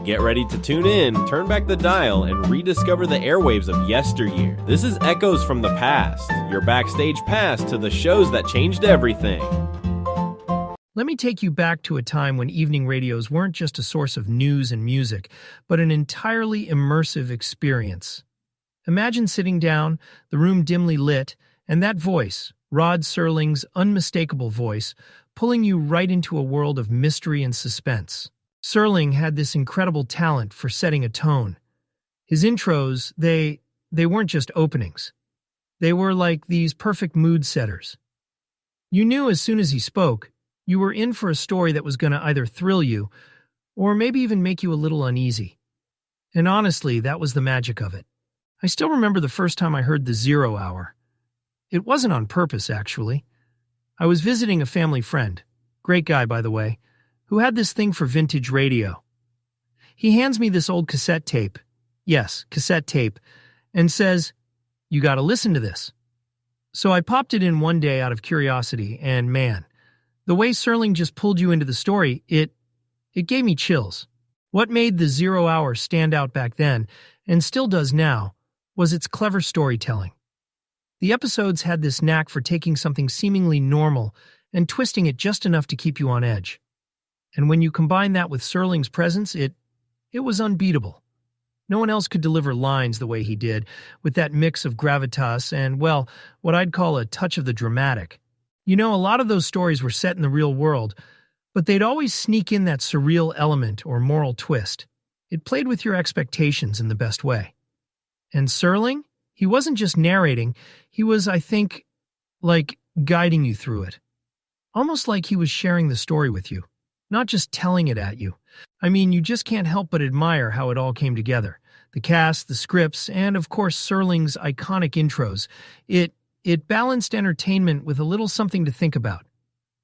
Get ready to tune in, turn back the dial, and rediscover the airwaves of yesteryear. This is Echoes from the Past, your backstage pass to the shows that changed everything. Let me take you back to a time when evening radios weren't just a source of news and music, but an entirely immersive experience. Imagine sitting down, the room dimly lit, and that voice, Rod Serling's unmistakable voice, pulling you right into a world of mystery and suspense. Serling had this incredible talent for setting a tone. His intros, they weren't just openings. They were like these perfect mood setters. You knew as soon as he spoke, you were in for a story that was going to either thrill you or maybe even make you a little uneasy. And honestly, that was the magic of it. I still remember the first time I heard the 0 Hour. It wasn't on purpose, actually. I was visiting a family friend, great guy by the way, who had this thing for vintage radio. He hands me this old cassette tape, yes, cassette tape, and says, "You gotta listen to this." So I popped it in one day out of curiosity, and man, the way Serling just pulled you into the story, it gave me chills. What made the 0 Hour stand out back then, and still does now, was its clever storytelling. The episodes had this knack for taking something seemingly normal and twisting it just enough to keep you on edge. And when you combine that with Serling's presence, it was unbeatable. No one else could deliver lines the way he did, with that mix of gravitas and, well, what I'd call a touch of the dramatic. You know, a lot of those stories were set in the real world, but they'd always sneak in that surreal element or moral twist. It played with your expectations in the best way. And Serling? He wasn't just narrating, he was, I think, like guiding you through it. Almost like he was sharing the story with you, not just telling it at you. I mean, you just can't help but admire how it all came together. The cast, the scripts, and of course Serling's iconic intros. It balanced entertainment with a little something to think about.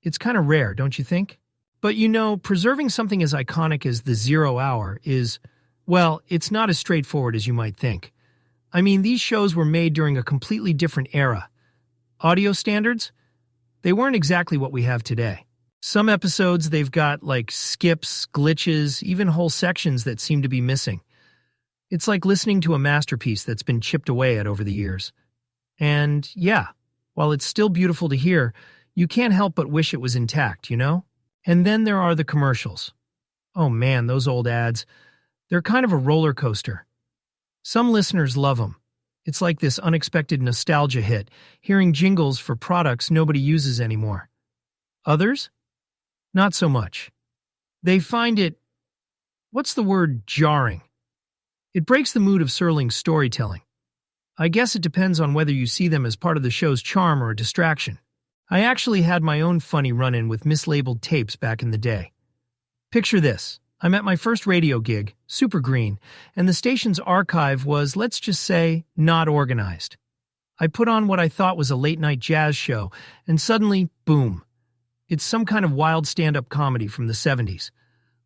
It's kind of rare, don't you think? But you know, preserving something as iconic as the 0 Hour is, well, it's not as straightforward as you might think. I mean, these shows were made during a completely different era. Audio standards? They weren't exactly what we have today. Some episodes, they've got like skips, glitches, even whole sections that seem to be missing. It's like listening to a masterpiece that's been chipped away at over the years. And yeah, while it's still beautiful to hear, you can't help but wish it was intact, you know? And then there are the commercials. Oh man, those old ads. They're kind of a roller coaster. Some listeners love them. It's like this unexpected nostalgia hit, hearing jingles for products nobody uses anymore. Others? Not so much. They find it, what's the word, jarring. It breaks the mood of Serling's storytelling. I guess it depends on whether you see them as part of the show's charm or a distraction. I actually had my own funny run-in with mislabeled tapes back in the day. Picture this. I'm at my first radio gig, super green, and the station's archive was, let's just say, not organized. I put on what I thought was a late-night jazz show, and suddenly, boom. It's some kind of wild stand-up comedy from the 70s.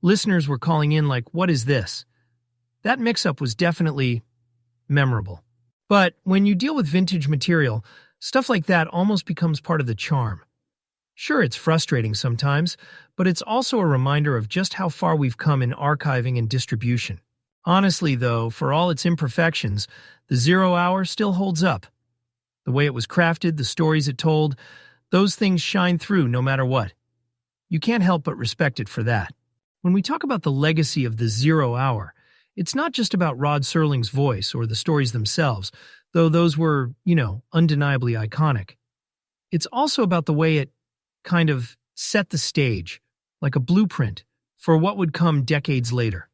Listeners were calling in like, what is this? That mix-up was definitely memorable. But when you deal with vintage material, stuff like that almost becomes part of the charm. Sure, it's frustrating sometimes, but it's also a reminder of just how far we've come in archiving and distribution. Honestly, though, for all its imperfections, the 0 Hour still holds up. The way it was crafted, the stories it told, those things shine through no matter what. You can't help but respect it for that. When we talk about the legacy of the 0 Hour, it's not just about Rod Serling's voice or the stories themselves, though those were, undeniably iconic. It's also about the way it kind of set the stage, like a blueprint, for what would come decades later.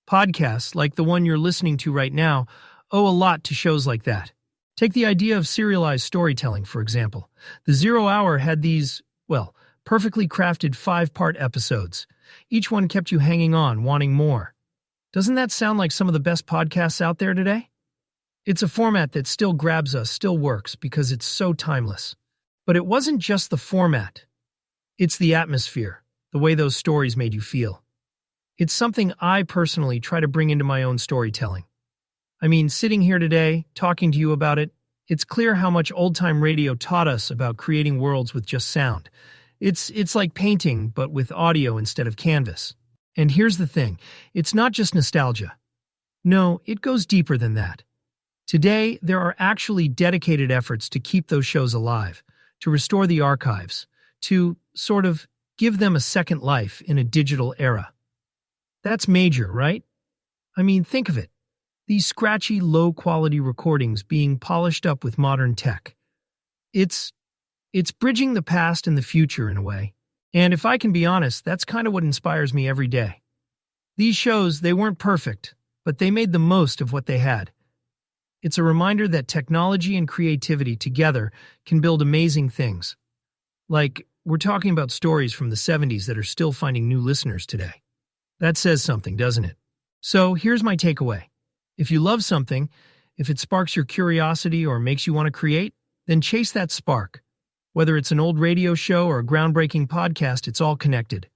Podcasts, like the one you're listening to right now, owe a lot to shows like that. Take the idea of serialized storytelling, for example. The 0 Hour had these, well, perfectly crafted 5-part episodes. Each one kept you hanging on, wanting more. Doesn't that sound like some of the best podcasts out there today? It's a format that still grabs us, still works, because it's so timeless. But it wasn't just the format. It's the atmosphere, the way those stories made you feel. It's something I personally try to bring into my own storytelling. I mean, sitting here today, talking to you about it, it's clear how much old-time radio taught us about creating worlds with just sound. It's like painting, but with audio instead of canvas. And here's the thing, it's not just nostalgia. No, it goes deeper than that. Today, there are actually dedicated efforts to keep those shows alive, to restore the archives, to sort of give them a second life in a digital era. That's major, right? I mean, think of it. These scratchy, low-quality recordings being polished up with modern tech. It's bridging the past and the future in a way. And if I can be honest, that's kind of what inspires me every day. These shows, they weren't perfect, but they made the most of what they had. It's a reminder that technology and creativity together can build amazing things. Like, we're talking about stories from the 70s that are still finding new listeners today. That says something, doesn't it? So here's my takeaway. If you love something, if it sparks your curiosity or makes you want to create, then chase that spark. Whether it's an old radio show or a groundbreaking podcast, it's all connected.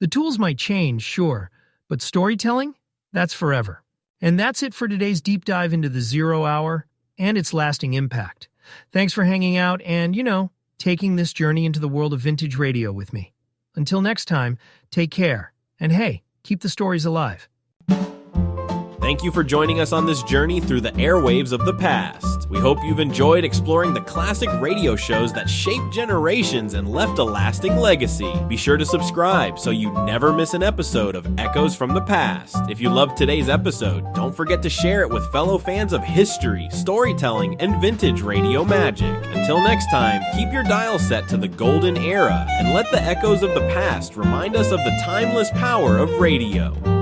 The tools might change, sure, but storytelling? That's forever. And that's it for today's deep dive into the 0 Hour and its lasting impact. Thanks for hanging out and, taking this journey into the world of vintage radio with me. Until next time, take care. And hey, keep the stories alive. Thank you for joining us on this journey through the airwaves of the past. We hope you've enjoyed exploring the classic radio shows that shaped generations and left a lasting legacy. Be sure to subscribe so you never miss an episode of Echoes from the Past. If you loved today's episode, don't forget to share it with fellow fans of history, storytelling, and vintage radio magic. Until next time, keep your dial set to the golden era and let the echoes of the past remind us of the timeless power of radio.